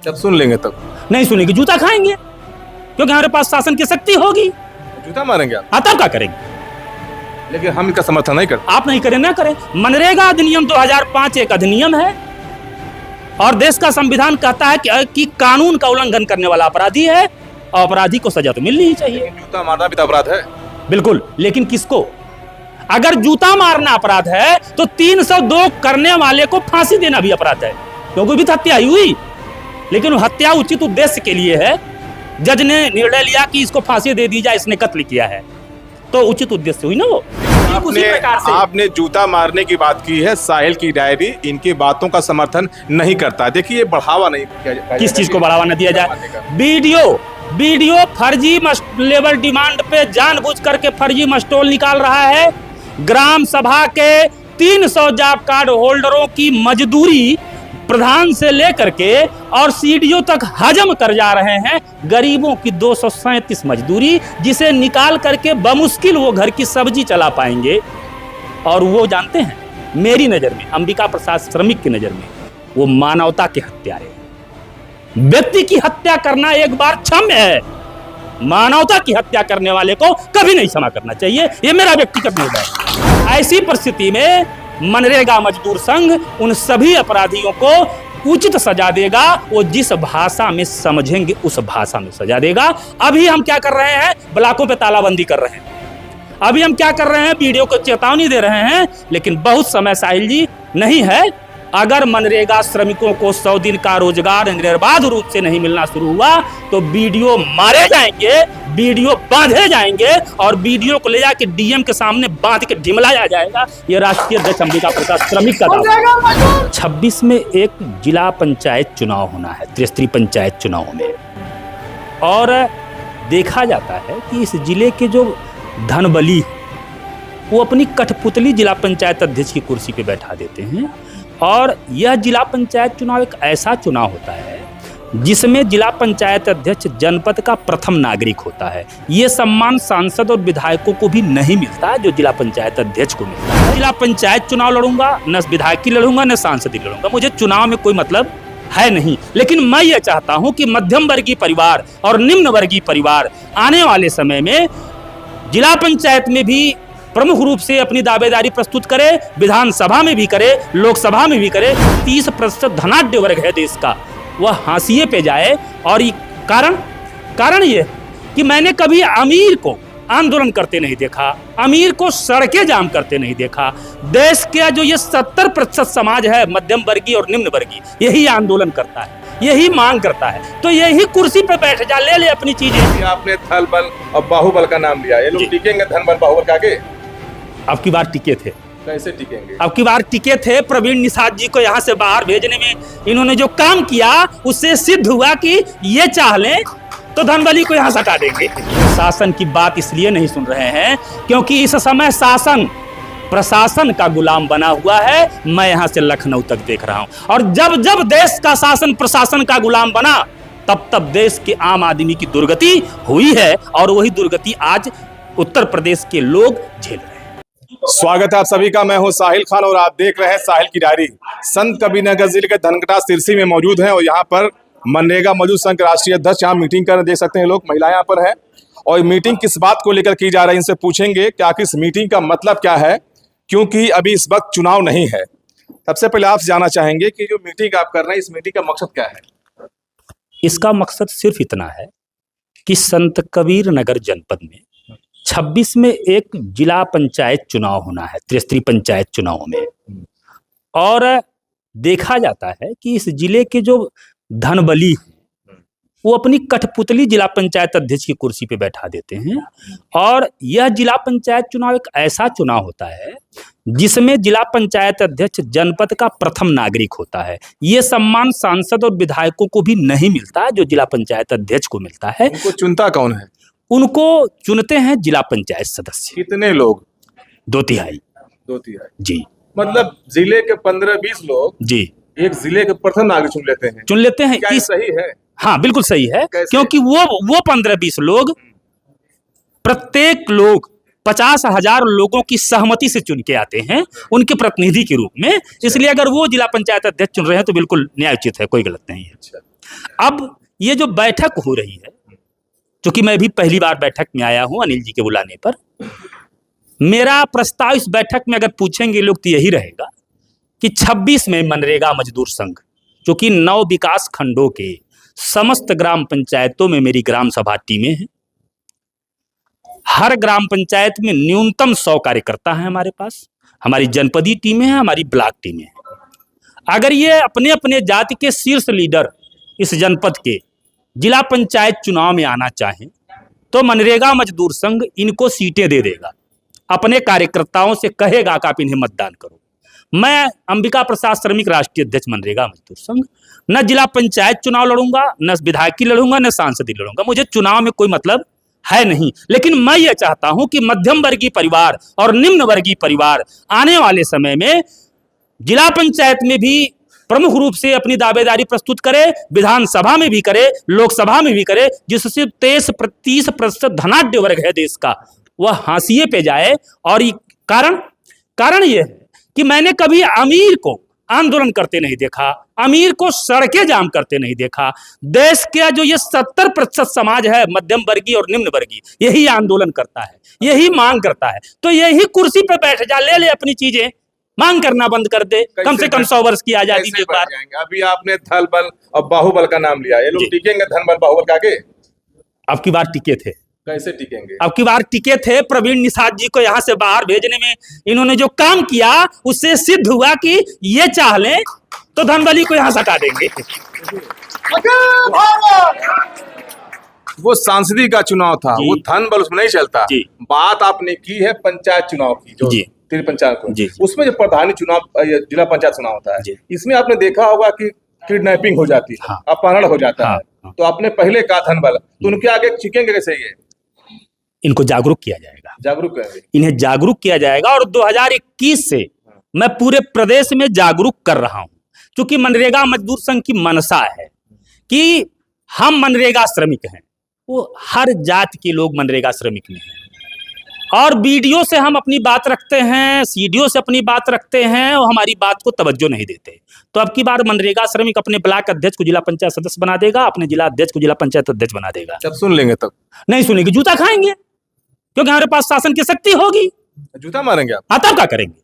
जब सुन लेंगे तब नहीं सुनेंगे जूता खाएंगे, क्योंकि हमारे पास शासन की शक्ति होगी। जूता मारेंगे आप, हाँ, तब क्या करेंगे? लेकिन हम इसका समर्थन नहीं करते। आप नहीं करें ना करें। मनरेगा अधिनियम 2005 एक अधिनियम है और देश का संविधान कहता है कि कानून का उल्लंघन करने वाला अपराधी है और अपराधी को सजा तो मिलनी ही चाहिए। जूता मारना भी तो अपराध है। बिल्कुल, लेकिन किसको? अगर जूता मारना अपराध है तो 302 करने वाले को फांसी देना भी अपराध है, क्योंकि भी हत्या हुई, लेकिन हत्या उचित उद्देश्य के लिए है। जज ने निर्णय लिया कि इसको फांसी दे दी जाए, इसने कत्ल किया है, तो उचित उद्देश्य हुई ना वो। उसी प्रकार से आपने जूता मारने की बात की है, साहिल की डायरी इनकी बातों का समर्थन नहीं करता। देखिए, बढ़ावा नहीं किया। किस चीज को बढ़ावा न दिया जाए? वीडियो फर्जी लेवल डिमांड पे जानबूझ करके फर्जी मस्टोल निकाल रहा है। ग्राम सभा के 300 जॉब कार्ड होल्डरों की मजदूरी प्रधान से लेकर के और सीडीओ तक हजम कर जा रहे हैं। गरीबों की 237 मजदूरी, जिसे निकाल करके बमुश्किल वो घर की सब्जी चला पाएंगे। और वो जानते हैं, मेरी नजर में, अंबिका प्रसाद श्रमिक की नजर में, वो मानवता के हत्यारे। व्यक्ति की हत्या करना एक बार क्षम्य है, मानवता की हत्या करने वाले को कभी नहीं क्षमा करना चाहिए। ये मेरा व्यक्तिगत निर्णय है। ऐसी परिस्थिति में मनरेगा मजदूर संघ उन सभी अपराधियों को उचित सजा देगा। वो जिस भाषा में समझेंगे उस भाषा में सजा देगा। अभी हम क्या कर रहे हैं? ब्लॉकों पे तालाबंदी कर रहे हैं। अभी हम क्या कर रहे हैं? वीडियो को चेतावनी दे रहे हैं। लेकिन बहुत समय साहिल जी नहीं है। अगर मनरेगा श्रमिकों को 100 दिन का रोजगार निर्बाध रूप से नहीं मिलना शुरू हुआ तो वीडियो मारे जाएंगे, वीडियो बांधे जाएंगे और वीडियो को ले जाके डीएम के सामने बांध के ढिमलाया जाएगा। ये राष्ट्रीय अध्यक्ष अंबिका प्रसाद श्रमिक का दावा। 26 में एक जिला पंचायत चुनाव होना है, त्रिस्तरीय पंचायत चुनाव में, और देखा जाता है कि इस जिले के जो धनबली वो अपनी कठपुतली जिला पंचायत अध्यक्ष की कुर्सी पे बैठा देते हैं। और यह जिला पंचायत चुनाव एक ऐसा चुनाव होता है जिसमें जिला पंचायत अध्यक्ष जनपद का प्रथम नागरिक होता है। ये सम्मान सांसद और विधायकों को भी नहीं मिलता जो जिला पंचायत अध्यक्ष को मिलता है। जिला पंचायत चुनाव लड़ूंगा, न विधायक की लड़ूंगा, न सांसद की लड़ूंगा, मुझे चुनाव में कोई मतलब है नहीं। लेकिन मैं ये चाहता हूं कि मध्यम वर्गीय परिवार और निम्न वर्गीय परिवार आने वाले समय में जिला पंचायत में भी प्रमुख रूप से अपनी दावेदारी प्रस्तुत करे, विधानसभा में भी करे, लोकसभा में भी करे। 30% धनाढ्य वर्ग है देश का, वह हाशिए पे जाए। और ये कारण ये कि मैंने कभी अमीर को आंदोलन करते नहीं देखा, अमीर को सड़कें जाम करते नहीं देखा। देश के जो ये 70% समाज है मध्यम वर्गीय और निम्न वर्गीय, यही आंदोलन करता है, यही मांग करता है। तो यही कुर्सी पे बैठ जा, ले अपनी चीजें। आपने थल बल और बाहुबल का नाम लिया, ये लोग टिकेंगे धन बल बाहुबल का आगे? अब की बार टिके थे। कैसे टिकेंगे? अब की बार टिके थे। प्रवीण निषाद जी को यहाँ से बाहर भेजने में इन्होंने जो काम किया उससे सिद्ध हुआ कि ये चाह लें तो धनबली को यहाँ से हटा देंगे। शासन की बात इसलिए नहीं सुन रहे हैं क्योंकि इस समय शासन प्रशासन का गुलाम बना हुआ है। मैं यहाँ से लखनऊ तक देख रहा हूँ, और जब जब देश का शासन प्रशासन का गुलाम बना तब तब देश के आम आदमी की दुर्गति हुई है, और वही दुर्गति आज उत्तर प्रदेश के लोग झेल रहे हैं। स्वागत है आप सभी का, मैं हूं साहिल खान और आप देख रहे हैं साहिल की डायरी। संत कबीरनगर जिले के धनकटा सिरसी में मौजूद हैं और यहाँ पर मनरेगा मजदूर संघ के राष्ट्रीय अध्यक्ष यहाँ मीटिंग कर देख सकते हैं लोग, महिलाएं यहाँ पर हैं। और मीटिंग किस बात को लेकर की जा रही है इनसे पूछेंगे कि आखिर इस मीटिंग का मतलब क्या है, क्योंकि अभी इस वक्त चुनाव नहीं है। सबसे पहले आपसे जानना चाहेंगे कि जो मीटिंग आप कर रहे हैं, इस मीटिंग का मकसद क्या है? इसका मकसद सिर्फ इतना है कि संत कबीरनगर जनपद में 26 में एक जिला पंचायत चुनाव होना है, त्रिस्तरीय पंचायत चुनाव में, और देखा जाता है कि इस जिले के जो धनबली वो अपनी कठपुतली जिला पंचायत अध्यक्ष की कुर्सी पे बैठा देते हैं। और यह जिला पंचायत चुनाव एक ऐसा चुनाव होता है जिसमें जिला पंचायत अध्यक्ष जनपद का प्रथम नागरिक होता है। ये सम्मान सांसद और विधायकों को भी नहीं मिलता जो जिला पंचायत अध्यक्ष को मिलता है। उनको चुनता कौन है? उनको चुनते हैं जिला पंचायत सदस्य। कितने लोग? 2/3। 2/3 जी। मतलब जिले के 15-20 लोग जी एक जिले के प्रथम नागरिक चुन लेते हैं। क्या सही है? हाँ, बिल्कुल सही है। क्योंकि वो 15-20 लोग, प्रत्येक लोग 50,000 लोगों की सहमति से चुन के आते हैं उनके प्रतिनिधि के रूप में। इसलिए अगर वो जिला पंचायत अध्यक्ष चुन रहे हैं तो बिल्कुल न्यायोचित है, कोई गलत नहीं है। अब ये जो बैठक हो रही है, क्योंकि मैं भी पहली बार बैठक में आया हूं अनिल जी के बुलाने पर, मेरा प्रस्ताव इस बैठक में अगर पूछेंगे लोग तो यही रहेगा कि 26 में मनरेगा मजदूर संघ, जो कि 9 विकास खंडों के समस्त ग्राम पंचायतों में मेरी ग्राम सभा टीमें हैं। हर ग्राम पंचायत में न्यूनतम 100 कार्यकर्ता हैं हमारे पास। हमारी जनपदी टीमें हैं, हमारी ब्लॉक टीमें हैं। अगर ये अपने अपने जाति के शीर्ष लीडर इस जनपद के जिला पंचायत चुनाव में आना चाहें तो मनरेगा मजदूर संघ इनको सीटें दे देगा, अपने कार्यकर्ताओं से कहेगा कि आप इन्हें मतदान करो। मैं अंबिका प्रसाद श्रमिक राष्ट्रीय अध्यक्ष मनरेगा मजदूर संघ न जिला पंचायत चुनाव लड़ूंगा, न विधायकी लड़ूंगा, न सांसदी लड़ूंगा। मुझे चुनाव में कोई मतलब है नहीं, लेकिन मैं ये चाहता हूं कि मध्यम वर्गीय परिवार और निम्न वर्गीय परिवार आने वाले समय में जिला पंचायत में भी प्रमुख रूप से अपनी दावेदारी प्रस्तुत करे, विधानसभा में भी करे, लोकसभा में भी करे, जिससे 30% धनाढ्य वर्ग है देश का वह हाशिए पे जाए। और कारण यह है कि मैंने कभी अमीर को आंदोलन करते नहीं देखा, अमीर को सड़कें जाम करते नहीं देखा। देश का जो ये 70% समाज है मध्यम वर्गीय और निम्न वर्गीय, यही आंदोलन करता है, यही मांग करता है। तो यही कुर्सी पे बैठ जा, ले अपनी चीजें, मांग करना बंद कर दे, कम से कम 100 वर्ष की आजादी में एक बार। अभी आपने थल बल और बाहुबल का नाम लिया, ये लोग टिकेंगे धन बल बाहुबल के आगे? अब की बार टिके थे। कैसे टिकेंगे? अब की बार टिके थे। प्रवीण निषाद जी को यहाँ से बाहर भेजने में इन्होंने जो काम किया उससे सिद्ध हुआ कि ये चाह लें तो धनबली को यहाँ हटा देंगे। वो सांसदी का चुनाव था, वो धन बल उसमें नहीं चलता। बात आपने की है पंचायत चुनाव की, जो तेरी पंचायत को, उसमें जो प्रधानी चुनाव जिला पंचायत चुनाव होता है, इसमें आपने देखा होगा कि किडनैपिंग हो जाती है, अपहरण हो जाता है। तो आपने पहले कहा धन बल, तो उनके आगे चिकेंगे कैसे? ये इनको जागरूक किया जाएगा, जागरूक करेंगे, इन्हें जागरूक किया जाएगा। और 2021 से मैं पूरे प्रदेश में जागरूक कर रहा हूं, क्योंकि मनरेगा मजदूर संघ की मनसा है कि हम मनरेगा श्रमिक हैं। वो हर जाति के लोग मनरेगा श्रमिक में हैं, और बीडीओ से हम अपनी बात रखते हैं, सीडीओ से अपनी बात रखते हैं, और हमारी बात को तवज्जो नहीं देते। तो अब की बार मनरेगा श्रमिक अपने ब्लॉक अध्यक्ष को जिला पंचायत सदस्य बना देगा, अपने जिला अध्यक्ष को जिला पंचायत अध्यक्ष बना देगा। जब सुन लेंगे तब नहीं सुनेंगे, जूता खाएंगे, क्योंकि हमारे पास शासन की शक्ति होगी। जूता मारेंगे आप? हाँ, तब क्या करेंगे?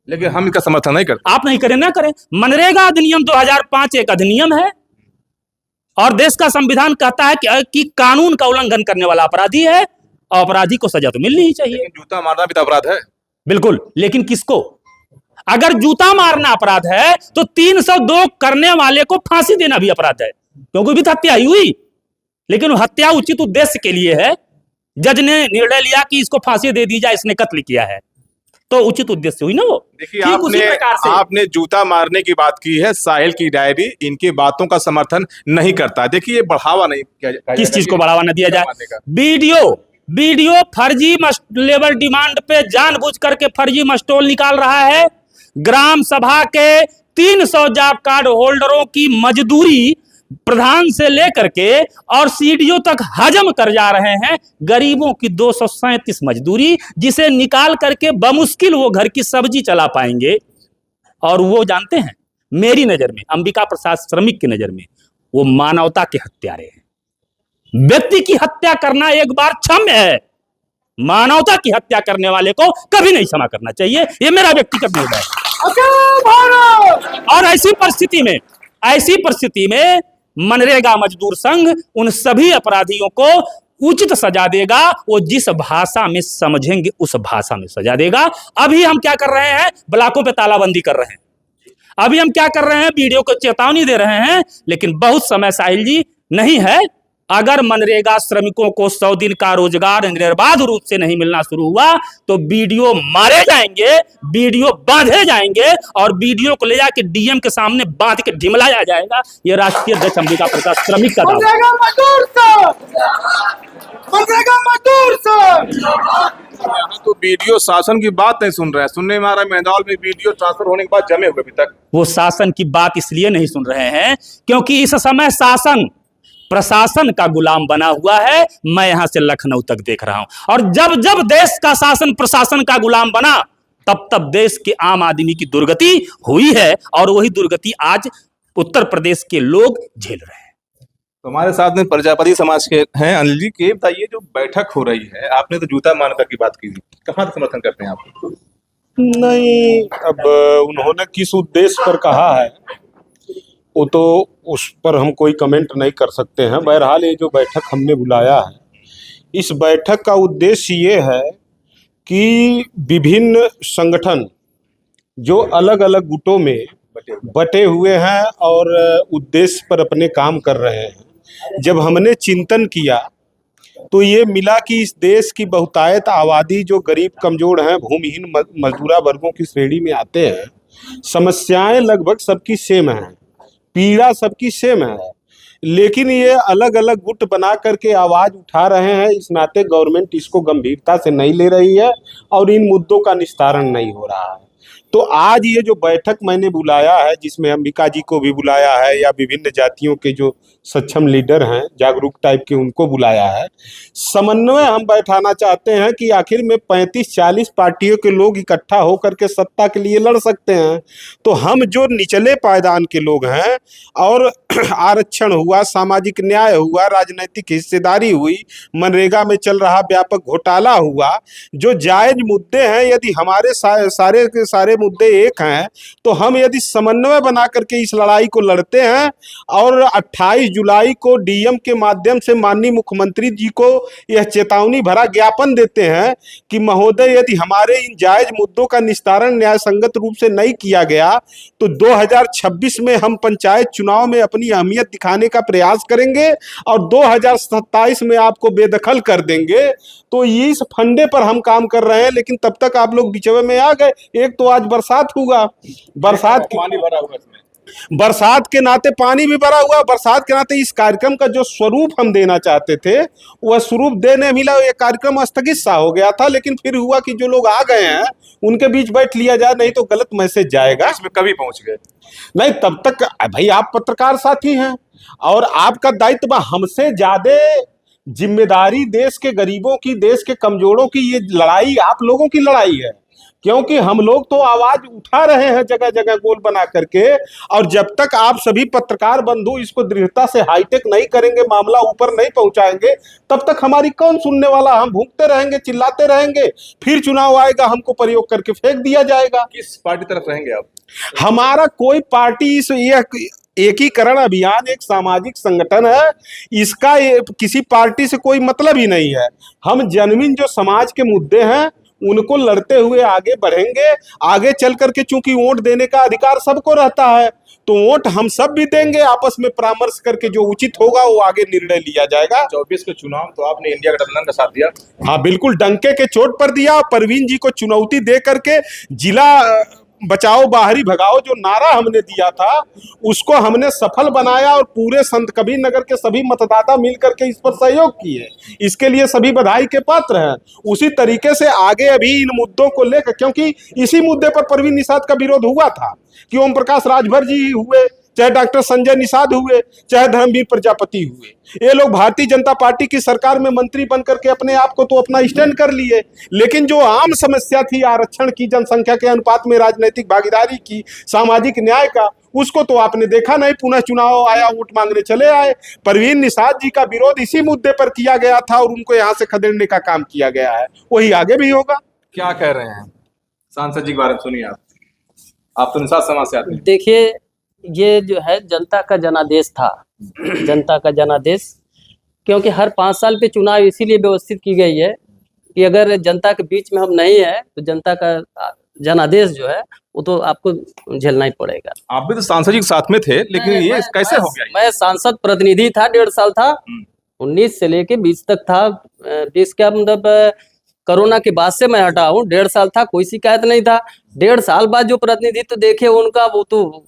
लेकिन हम इसका समर्थन नहीं करते। आप नहीं करें ना करें। मनरेगा अधिनियम 2005 एक अधिनियम है, और देश का संविधान कहता है कि कानून का उल्लंघन करने वाला अपराधी है, और अपराधी को सजा तो मिलनी ही चाहिए। लेकिन जूता मारना भी तो अपराध है। बिल्कुल, लेकिन किसको? अगर जूता मारना अपराध है तो 302 करने वाले को फांसी देना भी अपराध है, क्योंकि भी हत्या ही हुई, लेकिन हत्या उचित उद्देश्य के लिए है। जज ने निर्णय लिया कि इसको फांसी दे दी जाए, इसने कत्ल किया है, तो उचित उद्देश्य हुई ना वो। देखिए, आपने जूता मारने की बात की है, साहिल की डायरी इनकी बातों का समर्थन नहीं करता। देखिए, ये बढ़ावा नहीं किया, किस चीज को बढ़ावा न दिया जाए? वीडियो फर्जी लेवल डिमांड पे जानबूझ करके फर्जी मस्टोल निकाल रहा है। ग्राम सभा के 300 जॉब कार्ड होल्डरों की मजदूरी प्रधान से लेकर के और सीडीओ तक हजम कर जा रहे हैं। गरीबों की 237 मजदूरी, जिसे निकाल करके बमुश्किल वो घर की सब्जी चला पाएंगे। और वो जानते हैं, मेरी नजर में, अंबिका प्रसाद श्रमिक की नजर में, वो मानवता के हत्यारे हैं। व्यक्ति की हत्या करना एक बार क्षम्य है, मानवता की हत्या करने वाले को कभी नहीं क्षमा करना चाहिए। ये मेरा व्यक्तिगत निर्णय है। और ऐसी परिस्थिति में मनरेगा मजदूर संघ उन सभी अपराधियों को उचित सजा देगा। वो जिस भाषा में समझेंगे उस भाषा में सजा देगा। अभी हम क्या कर रहे हैं? ब्लॉकों पे तालाबंदी कर रहे हैं। अभी हम क्या कर रहे हैं? वीडियो को चेतावनी दे रहे हैं। लेकिन बहुत समय साहिल जी नहीं है। अगर मनरेगा श्रमिकों को 100 दिन का रोजगार निर्बाध रूप से नहीं मिलना शुरू हुआ तो वीडियो मारे जाएंगे, वीडियो बांधे जाएंगे, और वीडियो को ले जाके डीएम के सामने बांध के ढिमलाया जाएगा। ये राष्ट्रीय अध्यक्ष अंबिका प्रसाद श्रमिक का दावा है। तो वीडियो शासन की बात नहीं सुन रहे हैं। सुनने में आ रहा है मेहदौल में वीडियो ट्रांसफर होने के बाद जमे हुए अभी तक। वो शासन की बात इसलिए नहीं सुन रहे हैं क्योंकि इस समय शासन प्रशासन का गुलाम बना हुआ है। मैं यहां से लखनऊ तक देख रहा हूं, और जब जब देश का शासन प्रशासन का गुलाम बना, तब तब देश के आम आदमी की दुर्गति हुई है। और वही दुर्गति आज उत्तर प्रदेश के लोग झेल रहे हैं। तो हमारे साथ में प्रजापति समाज के हैं अनिल जी। के बताइए, जो बैठक हो रही है, आपने तो जूता मानकर की बात की थी, कहाँ तक समर्थन करते हैं आप? नहीं, अब उन्होंने किस उद्देश्य पर कहा है वो तो उस पर हम कोई कमेंट नहीं कर सकते हैं। बहरहाल ये जो बैठक हमने बुलाया है, इस बैठक का उद्देश्य ये है कि विभिन्न संगठन जो अलग अलग गुटों में बटे हुए हैं और उद्देश्य पर अपने काम कर रहे हैं, जब हमने चिंतन किया तो ये मिला कि इस देश की बहुतायत आबादी जो गरीब कमजोर हैं, भूमिहीन मजदूरा वर्गों की श्रेणी में आते हैं, समस्याएं लगभग सबकी सेम है, पीड़ा सबकी सेम है, लेकिन ये अलग अलग गुट बना करके आवाज उठा रहे हैं। इस नाते गवर्नमेंट इसको गंभीरता से नहीं ले रही है और इन मुद्दों का निस्तारण नहीं हो रहा है। तो आज ये जो बैठक मैंने बुलाया है, जिसमें अंबिका जी को भी बुलाया है या विभिन्न जातियों के जो सक्षम लीडर हैं, जागरूक टाइप के, उनको बुलाया है, समन्वय हम बैठाना चाहते हैं कि आखिर में 35-40 पार्टियों के लोग इकट्ठा होकर के सत्ता के लिए लड़ सकते हैं। तो हम जो निचले पायदान के लोग हैं और आरक्षण हुआ, सामाजिक न्याय हुआ, राजनीतिक हिस्सेदारी हुई, मनरेगा में चल रहा व्यापक घोटाला हुआ, जो जायज मुद्दे हैं, यदि हमारे सारे के सारे मुद्दे एक हैं तो हम यदि समन्वय बना करके इस लड़ाई को लड़ते हैं और 28 जुलाई को डीएम के माध्यम से माननीय मुख्यमंत्री जी को यह चेतावनी भरा ज्ञापन देते हैं कि महोदय, यदि हमारे इन जायज मुद्दों का निस्तारण न्याय संगत रूप से नहीं किया गया तो 2026 में हम पंचायत चुनाव में अपनी अहमियत दिखाने का प्रयास करेंगे और 2027 में आपको बेदखल कर देंगे। तो इस फंडे पर हम काम कर रहे हैं, लेकिन तब तक आप लोग बिचवे में आ गए। एक तो आज बरसात हुआ, बरसात पानी भरा हुआ इसमें, बरसात के नाते पानी भी भरा हुआ, बरसात के नाते इस कार्यक्रम का जो स्वरूप हम देना चाहते थे वह स्वरूप देने मिला। ये कार्यक्रम स्थगित सा हो गया था, लेकिन फिर हुआ कि जो लोग आ गए हैं उनके बीच बैठ लिया जाए, नहीं तो गलत मैसेज जाएगा। इसमें कभी पहुंच गए नहीं, तब तक भाई आप पत्रकार साथी हैं और आपका दायित्व हमसे ज्यादा जिम्मेदारी देश के गरीबों की, देश के कमजोरों की, ये लड़ाई आप लोगों की लड़ाई है, क्योंकि हम लोग तो आवाज उठा रहे हैं जगह जगह गोल बना करके। और जब तक आप सभी पत्रकार बंधु इसको दृढ़ता से हाईटेक नहीं करेंगे, मामला ऊपर नहीं पहुंचाएंगे, तब तक हमारी कौन सुनने वाला। हम भूखते रहेंगे, चिल्लाते रहेंगे, फिर चुनाव आएगा, हमको प्रयोग करके फेंक दिया जाएगा। किस पार्टी तरफ रहेंगे आप? हमारा कोई पार्टी इस एकीकरण अभियान एक सामाजिक संगठन है, इसका किसी पार्टी से कोई मतलब ही नहीं है। हम जनविन जो समाज के मुद्दे हैं उनको लड़ते हुए आगे बढ़ेंगे। आगे चल करके चूंकि वोट देने का अधिकार सबको रहता है, तो वोट हम सब भी देंगे, आपस में परामर्श करके जो उचित होगा वो आगे निर्णय लिया जाएगा। 24 के चुनाव तो आपने इंडिया गठबंधन का साथ दिया। हाँ बिल्कुल, डंके के चोट पर दिया। परवीन जी को चुनौती दे करके जिला बचाओ बाहरी भगाओ जो नारा हमने दिया था उसको हमने सफल बनाया और पूरे संत कबीर नगर के सभी मतदाता मिलकर के इस पर सहयोग किए। इसके लिए सभी बधाई के पात्र हैं। उसी तरीके से आगे अभी इन मुद्दों को लेकर, क्योंकि इसी मुद्दे पर परवीन निषाद का विरोध हुआ था कि ओम प्रकाश राजभर जी हुए, चाहे डॉक्टर संजय निषाद हुए, चाहे धर्मवीर प्रजापति हुए, ये लोग भारतीय जनता पार्टी की सरकार में मंत्री बनकर के अपने आप को तो अपना स्टैंड कर लिए, लेकिन जो आम समस्या थी आरक्षण की, जनसंख्या के अनुपात में राजनीतिक भागीदारी की, सामाजिक न्याय का, उसको तो आपने देखा नहीं। पुनः चुनाव आया, वोट मांगने चले आए। परवीन निषाद जी का विरोध इसी मुद्दे पर किया गया था और उनको यहाँ से खदेड़ने का काम किया गया है, वही आगे भी होगा। क्या कह रहे हैं सांसद जी के बारे में? सुनिए, आप तो निषाद समाज से आते हैं। देखिए, ये जो है जनता का जनादेश था, जनता का जनादेश, क्योंकि हर 5 साल पे चुनाव इसीलिए व्यवस्थित की गई है कि अगर जनता के बीच में हम नहीं है तो जनता का जनादेश जो है वो तो आपको झेलना ही पड़ेगा। आप भी तो सांसद जी के साथ में थे, लेकिन ये कैसे हो गया? मैं सांसद प्रतिनिधि था, 1.5 साल था, 19 से लेके 20 तक था। 20 का मतलब कोरोना के बाद से मैं हटा हूँ, 1.5 साल था, कोई शिकायत नहीं था। 1.5 साल बाद जो प्रतिनिधित्व देखे उनका, वो तो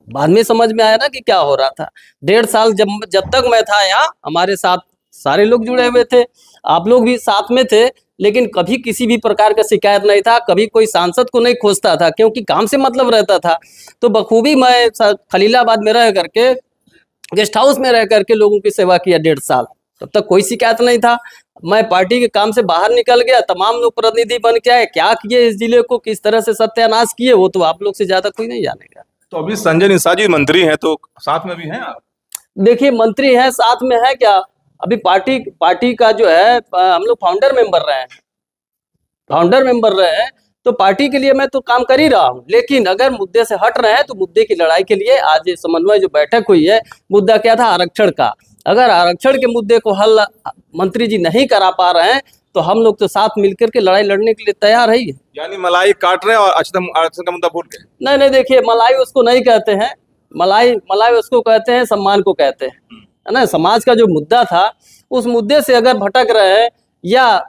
बाद में समझ में आया ना कि क्या हो रहा था। 1.5 साल जब तक मैं था यहाँ, हमारे साथ सारे लोग जुड़े हुए थे, आप लोग भी साथ में थे, लेकिन कभी किसी भी प्रकार का शिकायत नहीं था, कभी कोई सांसद को नहीं खोजता था, क्योंकि काम से मतलब रहता था। तो बखूबी मैं खलीलाबाद में रह करके, गेस्ट हाउस में रह करके लोगों की सेवा किया 1.5 साल, तब तक कोई शिकायत नहीं था। मैं पार्टी के काम से बाहर निकल गया, तमाम लोग प्रतिनिधि बन के आए, क्या किए इस जिले को, किस तरह से सत्यानाश किए, वो तो आप लोग से ज्यादा कोई नहीं जानेगा। तो अभी संजय निषाद जी मंत्री हैं, तो साथ में भी हैं आप? देखिए मंत्री है साथ में है क्या, अभी पार्टी का जो है हम लोग फाउंडर मेंबर रहे हैं, तो पार्टी के लिए मैं तो काम कर ही रहा हूं। लेकिन अगर मुद्दे से हट रहे हैं तो मुद्दे की लड़ाई के लिए आज ये समन्वय जो बैठक हुई है, मुद्दा क्या था, आरक्षण का। अगर आरक्षण के मुद्दे को हल मंत्री जी नहीं करा पा रहे हैं तो हम लोग तो साथ मिलकर के लड़ाई लड़ने के लिए तैयार है। यानी मलाई काट रहे हैं और आरक्षण का मुद्दा भूल गए? नहीं देखिए, मलाई उसको नहीं कहते हैं, मलाई उसको कहते हैं, सम्मान को कहते हैं, है ना। समाज का जो मुद्दा था उस मुद्दे से अगर भटक रहे हैं, या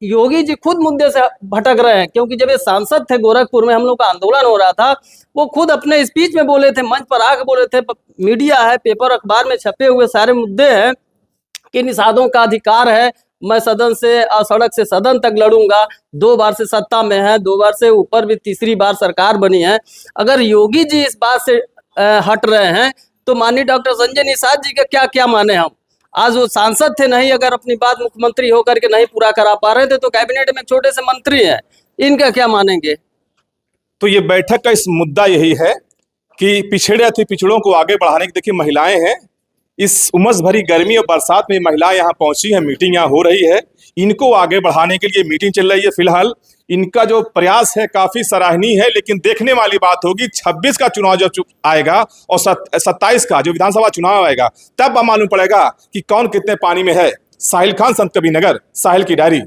योगी जी खुद मुद्दे से भटक रहे हैं, क्योंकि जब ये सांसद थे गोरखपुर में, हम लोग का आंदोलन हो रहा था, वो खुद अपने स्पीच में बोले थे, मंच पर आके बोले थे, मीडिया है, पेपर अखबार में छपे हुए सारे मुद्दे हैं कि निषादों का अधिकार है, मैं सदन से सड़क से सदन तक लड़ूंगा। 2 बार से सत्ता में है, 2 बार से ऊपर भी तीसरी बार सरकार बनी है। अगर योगी जी इस बात से हट रहे हैं तो माननीय डॉक्टर संजय निषाद जी का क्या माने हम। आज वो सांसद थे, नहीं अगर अपनी बात मुख्यमंत्री होकर के नहीं पूरा करा पा रहे थे, तो कैबिनेट में छोटे से मंत्री हैं, इनका क्या मानेंगे। तो ये बैठक का इस मुद्दा यही है कि पिछड़े अति पिछड़ों को आगे बढ़ाने की, देखिए महिलाएं हैं, इस उमस भरी गर्मी और बरसात में महिलाएं यहाँ पहुंची हैं, मीटिंग यहाँ हो रही है, इनको आगे बढ़ाने के लिए मीटिंग चल रही है। फिलहाल इनका जो प्रयास है काफी सराहनीय है, लेकिन देखने वाली बात होगी 26 का चुनाव जब आएगा और 27 का जो विधानसभा चुनाव आएगा, तब मालूम पड़ेगा कि कौन कितने पानी में है। साहिल खान, संत कबीर नगर, साहिल की डायरी।